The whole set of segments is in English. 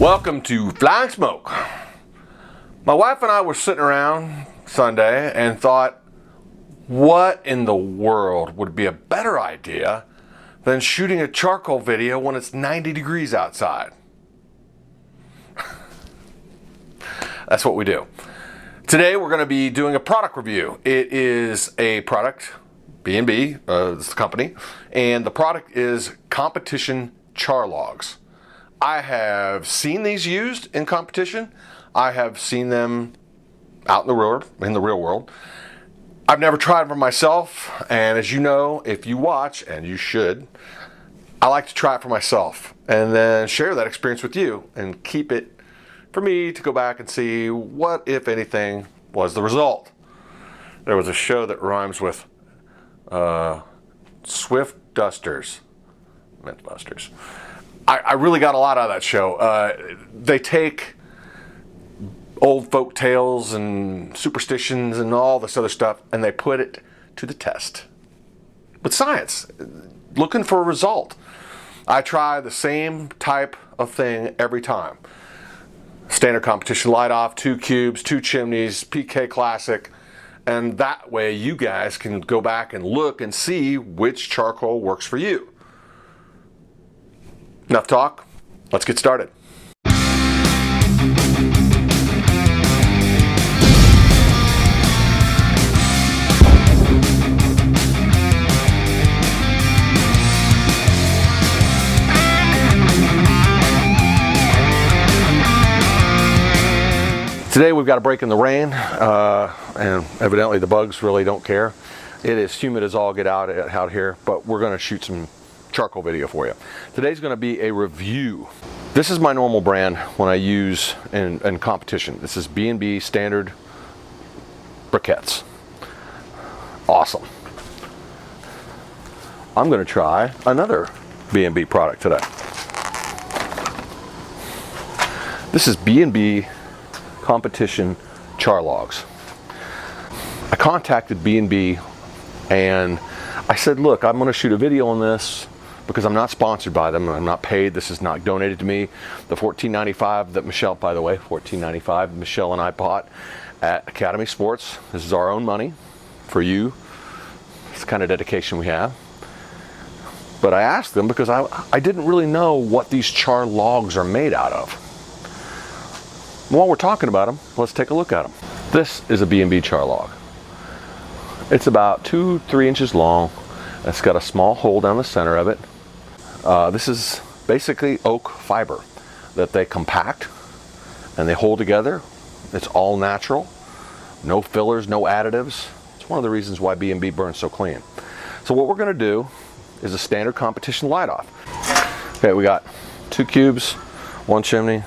Welcome to Flying Smoke. My wife and I were sitting around Sunday and thought, what in the world would be a better idea than shooting a charcoal video when it's 90 degrees outside? That's what we do. Today we're going to be doing a product review. It is a product, B&B, this is the company, and the product is Competition Char-Logs. I have seen these used in competition. I have seen them out in the real world. I've never tried them myself, and as you know, if you watch, and you should, I like to try it for myself and then share that experience with you and keep it for me to go back and see what, if anything, was the result. There was a show that rhymes with Swift Dusters, Mythbusters. I really got a lot out of that show. They take old folk tales and superstitions and all this other stuff, and they put it to the test with science, looking for a result. I try the same type of thing every time. Standard competition light off, 2 cubes, 2 chimneys, PK classic, and that way you guys can go back and look and see which charcoal works for you. Enough talk, let's get started. Today we've got a break in the rain, and evidently the bugs really don't care. It is humid as all get out here, but we're going to shoot some charcoal video for you. Today's going to be a review. This is my normal brand when I use in competition. This is B&B standard briquettes. Awesome. I'm going to try another B&B product today. This is B&B Competition Char-Logs. I contacted B&B and I said, look, I'm going to shoot a video on this because I'm not sponsored by them. I'm not paid. This is not donated to me. The $14.95 that Michelle, by the way, $14.95 Michelle and I bought at Academy Sports. This is our own money for you. It's the kind of dedication we have. But I asked them because I didn't really know what these char-logs are made out of. While we're talking about them, let's take a look at them. This is a B&B char-log. It's about 2-3 inches long. It's got a small hole down the center of it. This is basically oak fiber that they compact and they hold together. It's all natural, no fillers, no additives. It's one of the reasons why B&B burns so clean. So what we're going to do is a standard competition light off. Okay, we got 2 cubes, 1 chimney,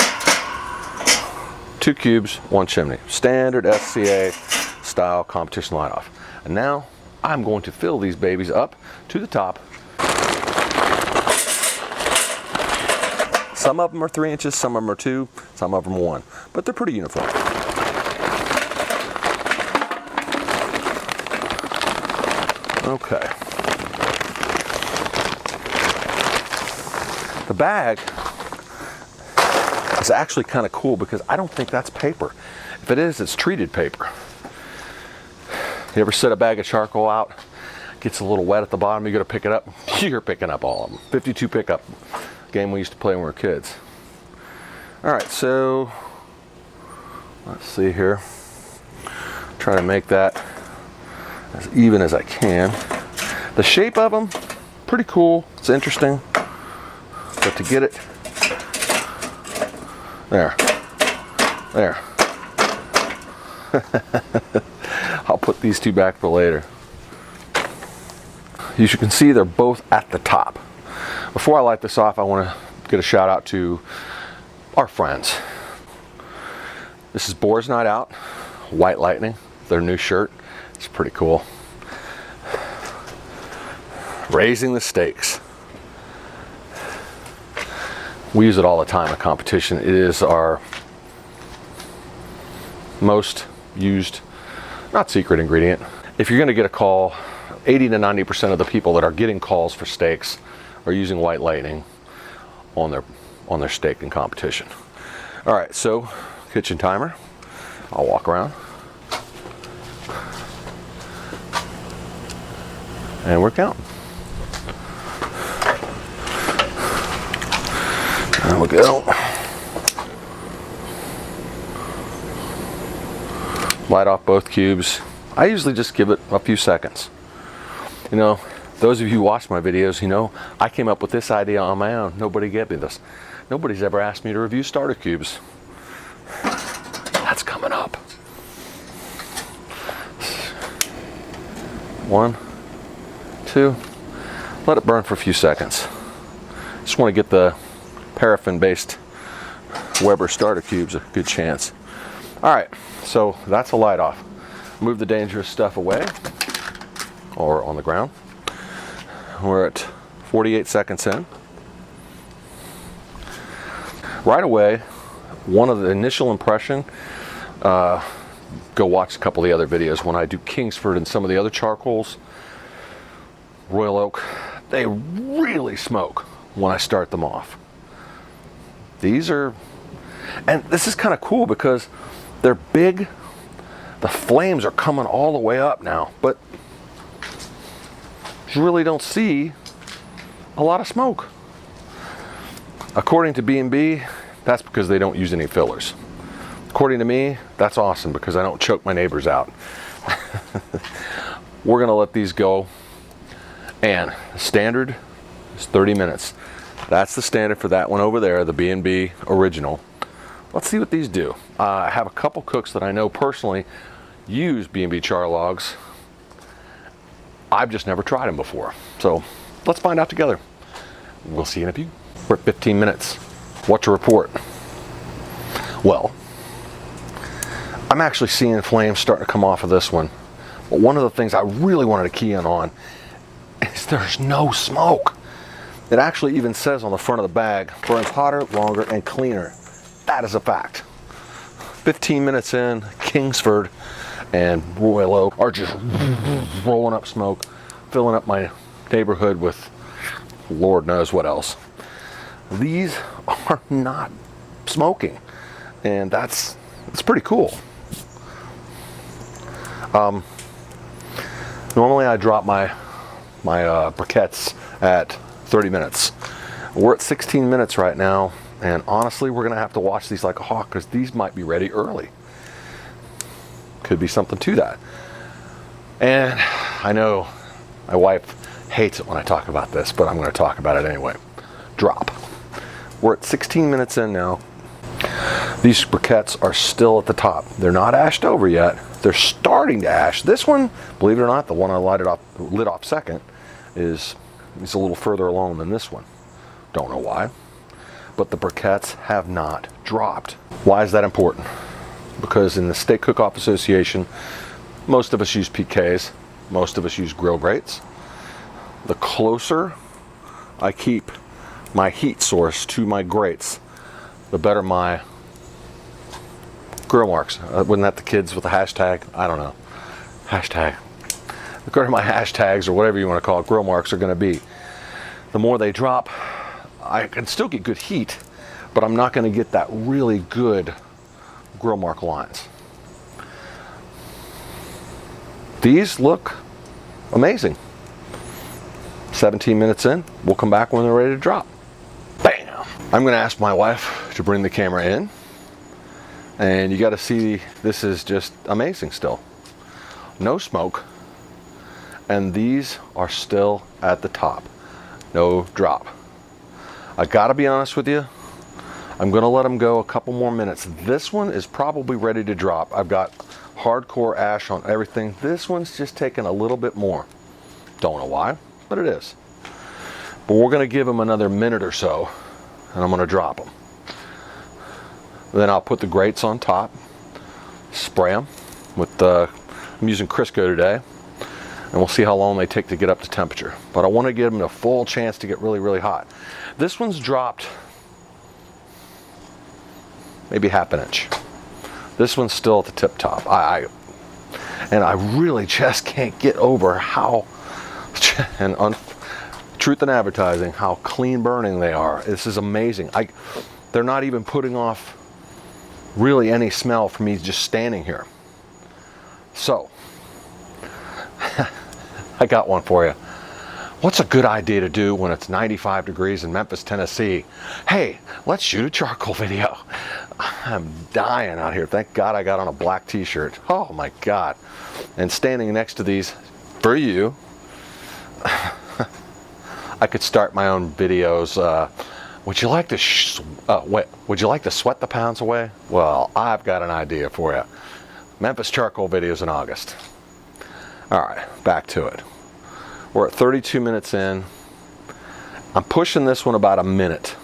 2 cubes, 1 chimney. Standard SCA style competition light off. And now I'm going to fill these babies up to the top. Some of them are 3 inches, some of them are 2, some of them are 1, but they're pretty uniform. Okay. The bag is actually kind of cool because I don't think that's paper. If it is, it's treated paper. You ever set a bag of charcoal out, gets a little wet at the bottom, you go to pick it up, you're picking up all of them. 52 pickup, game we used to play when we were kids. All right, so let's see here. Try to make that as even as I can. The shape of them, pretty cool, it's interesting, but to get it, there. I'll put these 2 back for later. As you can see, they're both at the top. Before I light this off, I want to get a shout out to our friends. This is Boar's Night Out, White Lightning, their new shirt. It's pretty cool. Raising the stakes. We use it all the time in competition. It is our most used, not secret ingredient. If you're going to get a call, 80 to 90% of the people that are getting calls for steaks are using White Lightning on their steak in competition. All right, so kitchen timer. I'll walk around. And we're counting. There we go. Light off both cubes. I usually just give it a few seconds. You know, those of you who watch my videos, you know, I came up with this idea on my own. Nobody gave me this. Nobody's ever asked me to review starter cubes. That's coming up. 1, 2. Let it burn for a few seconds. Just want to get the paraffin-based Weber starter cubes a good chance. All right, so that's a light off. Move the dangerous stuff away or on the ground. We're at 48 seconds in. Right away, one of the initial impression, go watch a couple of the other videos when I do Kingsford and some of the other charcoals, Royal Oak, they really smoke when I start them off. These are, and this is kind of cool because they're big. The flames are coming all the way up now, but you really don't see a lot of smoke. According to B&B, that's because they don't use any fillers. According to me, that's awesome because I don't choke my neighbors out. We're gonna let these go, and the standard is 30 minutes. That's the standard for that one over there, the B&B original. Let's see what these do. I have a couple cooks that I know personally use B&B char-logs. I've just never tried them before. So let's find out together. We'll see you in a few. We're at 15 minutes. What to report? Well, I'm actually seeing flames starting to come off of this one. But one of the things I really wanted to key in on is there's no smoke. It actually even says on the front of the bag, burns hotter, longer, and cleaner. That is a fact. 15 minutes in, Kingsford and Royal Oak are just rolling up smoke, filling up my neighborhood with Lord knows what else. These are not smoking, and it's pretty cool. Normally I drop my briquettes at 30 minutes. We're at 16 minutes right now, and honestly we're gonna have to watch these like a hawk because these might be ready early. Could be something to that. And I know my wife hates it when I talk about this, but I'm going to talk about it anyway. Drop. We're at 16 minutes in now. These briquettes are still at the top. They're not ashed over yet. They're starting to ash. This one, believe it or not, the one I lit off second, is a little further along than this one. Don't know why. But the briquettes have not dropped. Why is that important? Because in the Steak Cook-Off Association, most of us use PKs, most of us use grill grates. The closer I keep my heat source to my grates, the better my grill marks. Wasn't that the kids with the hashtag? I don't know. Hashtag. The better my hashtags or whatever you want to call it, grill marks are going to be. The more they drop, I can still get good heat, but I'm not going to get that really good grill mark lines. These look amazing. 17 minutes in, we'll come back when they're ready to drop. Bam! I'm gonna ask my wife to bring the camera in, and you gotta see, this is just amazing still. No smoke, and these are still at the top. No drop. I gotta be honest with you, I'm gonna let them go a couple more minutes. This one is probably ready to drop. I've got hardcore ash on everything. This one's just taking a little bit more. Don't know why, but it is. But we're gonna give them another minute or so, and I'm gonna drop them. Then I'll put the grates on top, spray them with I'm using Crisco today, and we'll see how long they take to get up to temperature. But I wanna give them a full chance to get really, really hot. This one's dropped maybe half an inch. This one's still at the tip top. And I really just can't get over how, and truth in advertising, how clean burning they are. This is amazing. They're not even putting off really any smell from me just standing here. So, I got one for you. What's a good idea to do when it's 95 degrees in Memphis, Tennessee? Hey, let's shoot a charcoal video. I'm dying out here. Thank God I got on a black t-shirt. Oh my God. And standing next to these for you, I could start my own videos. Would you like to would you like to sweat the pounds away? Well, I've got an idea for you. Memphis charcoal videos in August. All right, back to it. We're at 32 minutes in. I'm pushing this one about a minute,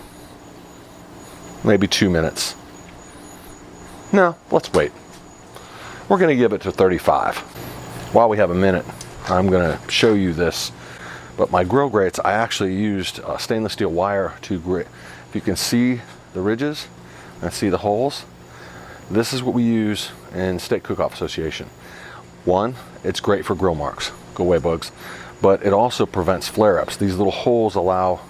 maybe 2 minutes. No, let's wait. We're going to give it to 35. While we have a minute, I'm going to show you this. But my grill grates, I actually used stainless steel wire to grit. If you can see the ridges and see the holes, this is what we use in Steak Cook-Off Association. One, it's great for grill marks. Go away, bugs. But it also prevents flare-ups. These little holes allow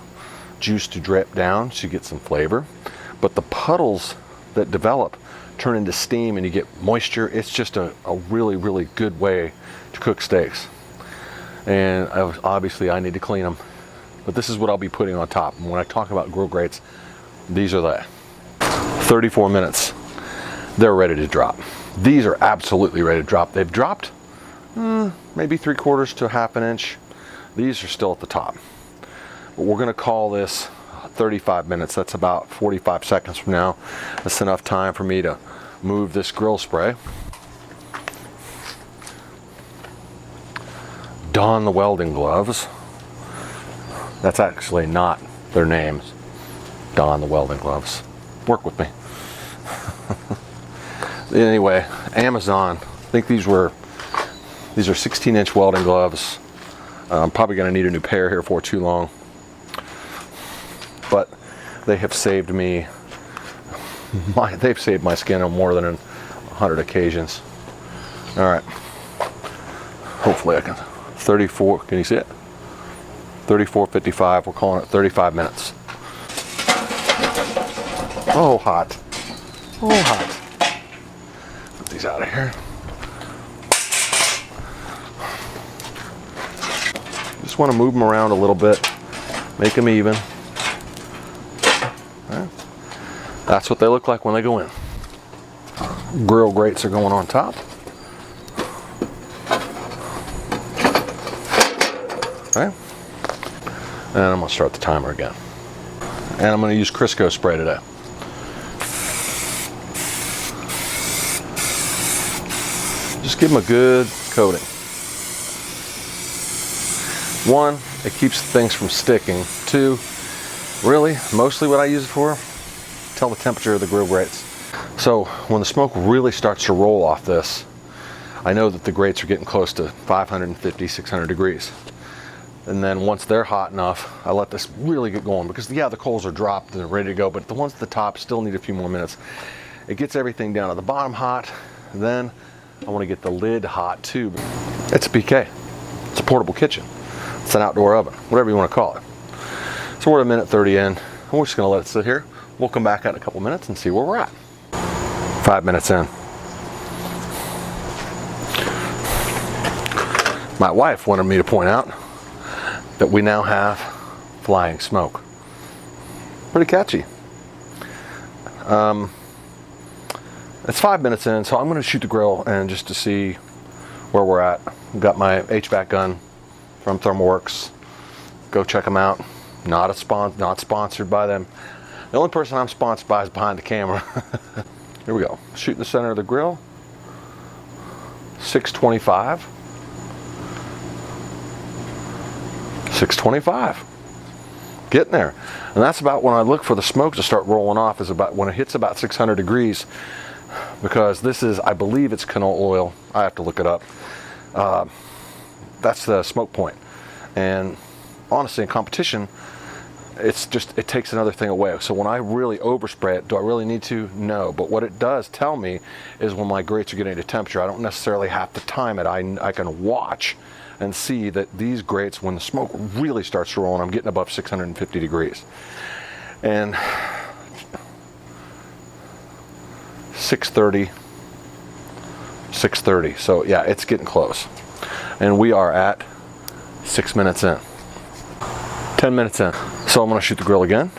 juice to drip down so you get some flavor. But the puddles that develop turn into steam and you get moisture. It's just a really, really good way to cook steaks. And obviously I need to clean them. But this is what I'll be putting on top. And when I talk about grill grates, these are the 34 minutes. They're ready to drop. These are absolutely ready to drop. They've dropped maybe 3/4 to 1/2 inch. These are still at the top. But we're gonna call this 35 minutes. That's about 45 seconds from now. That's enough time for me to move this grill spray. Don the welding gloves. That's actually not their names. Don the welding gloves. Work with me. Anyway, Amazon. I think these are 16-inch welding gloves. I'm probably going to need a new pair here for too long. But they have saved me. They've saved my skin on more than 100 occasions. All right. Hopefully I can. 34. Can you see it? 34:55. We're calling it 35 minutes. Oh, hot. Oh, hot. Put these out of here. Just want to move them around a little bit, make them even. Right. That's what they look like when they go in. Grill grates are going on top. Okay. And I'm going to start the timer again. And I'm going to use Crisco spray today. Just give them a good coating. One, it keeps things from sticking. Two, really, mostly what I use it for, tell the temperature of the grill grates. So when the smoke really starts to roll off this, I know that the grates are getting close to 550, 600 degrees. And then once they're hot enough, I let this really get going because yeah, the coals are dropped and they're ready to go, but the ones at the top still need a few more minutes. It gets everything down to the bottom hot. Then I want to get the lid hot too. It's a PK. It's a portable kitchen. It's an outdoor oven, whatever you want to call it. So we're at 1:30 in. We're just going to let it sit here. We'll come back out in a couple minutes and see where we're at. 5 minutes in. My wife wanted me to point out that we now have flying smoke. Pretty catchy. It's 5 minutes in, so I'm going to shoot the grill and just to see where we're at. I've got my HVAC gun from ThermalWorks. Go check them out. Not sponsored by them. The only person I'm sponsored by is behind the camera. Here we go. Shoot in the center of the grill. 625. 625. Getting there. And that's about when I look for the smoke to start rolling off, is about when it hits about 600 degrees. Because this is, I believe it's canola oil. I have to look it up. That's the smoke point. And honestly, in competition, it's just, it takes another thing away. So when I really overspray it, do I really need to? No. But what it does tell me is when my grates are getting to temperature, I don't necessarily have to time it. I can watch and see that these grates, when the smoke really starts rolling, I'm getting above 650 degrees. And 6:30, 6:30. So yeah, it's getting close. And we are at 6 minutes in. 10 minutes in. So I'm gonna shoot the grill again.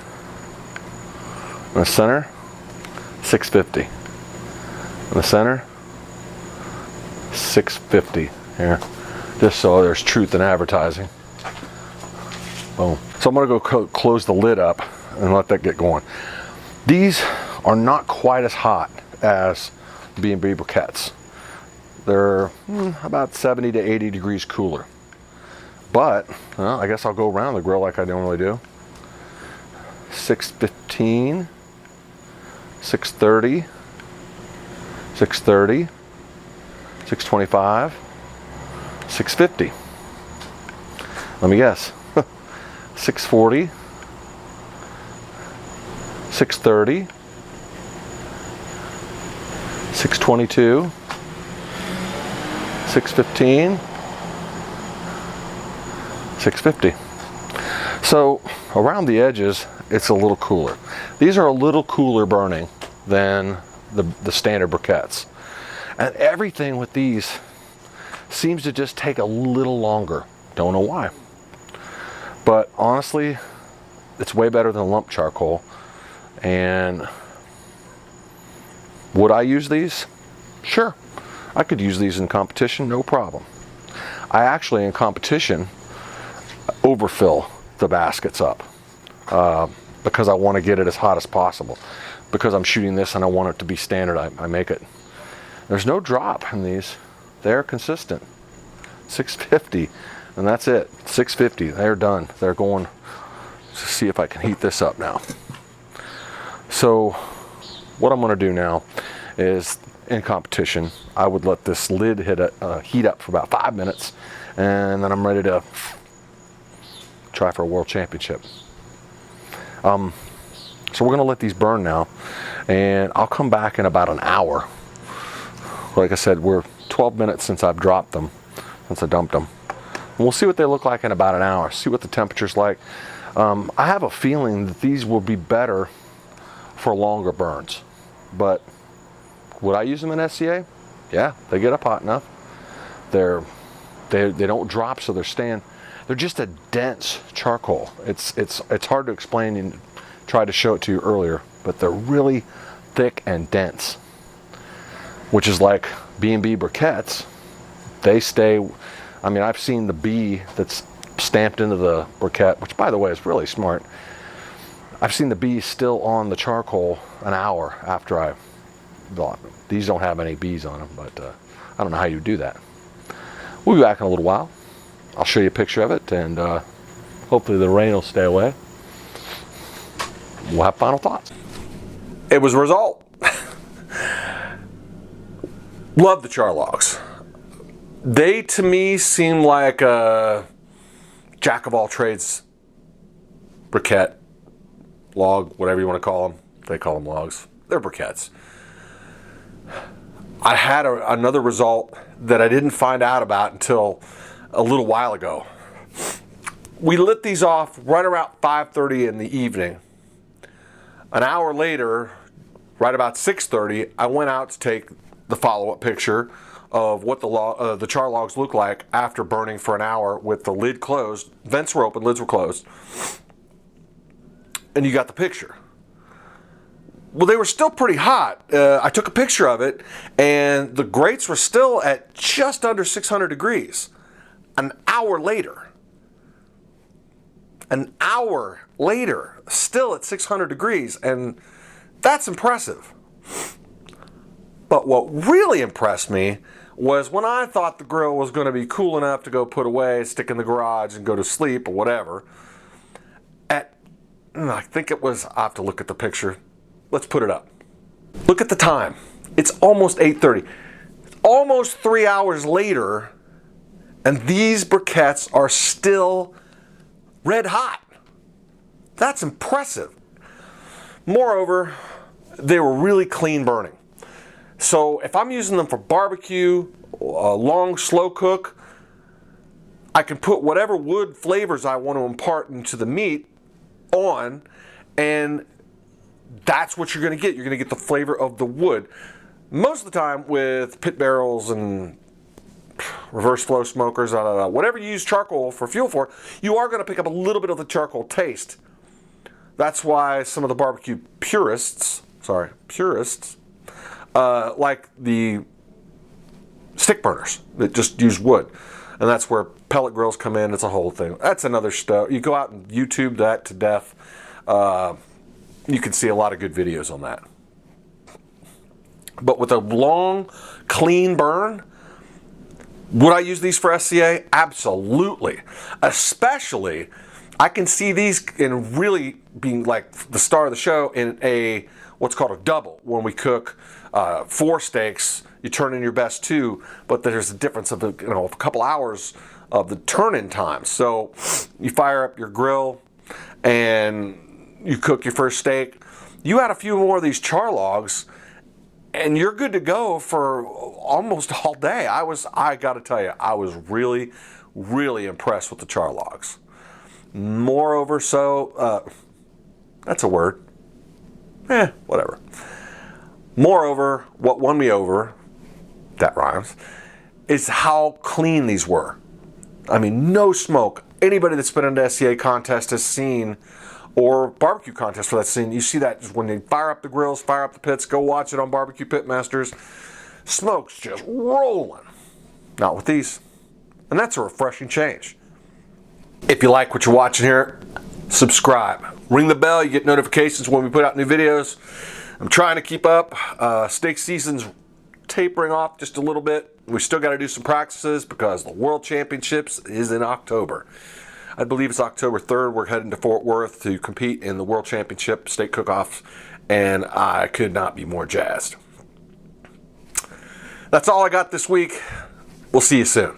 In the center, 650. In the center, 650. Here, just so there's truth in advertising. Boom. So I'm gonna go close the lid up and let that get going. These are not quite as hot as B&B briquettes. They're about 70 to 80 degrees cooler. But, well, I guess I'll go around the grill like I normally do. 615, 630, 630, 625, 650. Let me guess. 640, 630, 622, 615, 650. So around the edges, it's a little cooler. These are a little cooler burning than the standard briquettes. And everything with these seems to just take a little longer. Don't know why. But honestly, it's way better than lump charcoal. And would I use these? Sure. I could use these in competition, no problem. I actually, in competition, overfill the baskets up because I want to get it as hot as possible. Because I'm shooting this and I want it to be standard, I make it. There's no drop in these. They're consistent. 650, and that's it. 650, they're done. They're going. Let's see if I can heat this up now. So what I'm going to do now is, in competition, I would let this lid heat up for about 5 minutes, and then I'm ready to try for a world championship. So we're going to let these burn now, and I'll come back in about an hour. Like I said, we're 12 minutes since I've dropped them, since I dumped them. And we'll see what they look like in about an hour, see what the temperature's like. I have a feeling that these will be better for longer burns. But would I use them in SCA? Yeah, they get up hot enough. They don't drop, so they're just a dense charcoal. It's hard to explain and tried to show it to you earlier, but they're really thick and dense, which is like B&B briquettes. They stay, I mean, I've seen the B that's stamped into the briquette, which by the way is really smart. I've seen the B still on the charcoal an hour after I bought them. These don't have any B's on them, but I don't know how you do that. We'll be back in a little while. I'll show you a picture of it, and hopefully the rain will stay away. We'll have final thoughts. It was a result. Love the char-logs. They, to me, seem like a jack of all trades briquette, log, whatever you want to call them. They call them logs. They're briquettes. I had another result that I didn't find out about until a little while ago. We lit these off right around 5:30 in the evening. An hour later, right about 6:30, I went out to take the follow-up picture of what the char logs look like after burning for an hour with the lid closed. Vents were open, lids were closed. And you got the picture. Well, they were still pretty hot. I took a picture of it, and the grates were still at just under 600 degrees. An hour later. An hour later, still at 600 degrees, and that's impressive. But what really impressed me was when I thought the grill was going to be cool enough to go put away, stick in the garage, and go to sleep or whatever. I think it was, I have to look at the picture. Let's put it up. Look at the time. It's almost 8:30. Almost 3 hours later, and these briquettes are still red hot. That's impressive. Moreover, they were really clean burning. So if I'm using them for barbecue, a long slow cook, I can put whatever wood flavors I want to impart into the meat on, and that's what you're going to get. You're going to get the flavor of the wood. Most of the time with pit barrels and reverse flow smokers, whatever you use charcoal for fuel for, you are going to pick up a little bit of the charcoal taste. That's why some of the barbecue purists, like the stick burners that just use wood. And that's where pellet grills come in. It's a whole thing. That's another stuff. You go out and YouTube that to death. You can see a lot of good videos on that. But with a long, clean burn, would I use these for SCA? Absolutely. Especially, I can see these in really being like the star of the show in a what's called a double. When we cook 4 steaks, you turn in your best 2, but there's a difference of a couple hours of the turn-in time. So you fire up your grill and you cook your first steak. You add a few more of these char logs, and you're good to go for almost all day. I got to tell you, I was really, really impressed with the char logs. Moreover, that's a word. Whatever. Moreover, what won me over, that rhymes, is how clean these were. I mean, no smoke. Anybody that's been in an SCA contest has seen, or barbecue contest for that scene, you see that when they fire up the grills, fire up the pits, go watch it on Barbecue Pitmasters. Smoke's just rolling. Not with these. And that's a refreshing change. If you like what you're watching here, subscribe. Ring the bell, you get notifications when we put out new videos. I'm trying to keep up. Steak season's tapering off just a little bit. We still got to do some practices because the World Championships is in October. I believe it's October 3rd. We're heading to Fort Worth to compete in the World Championship steak cook-offs, and I could not be more jazzed. That's all I got this week. We'll see you soon.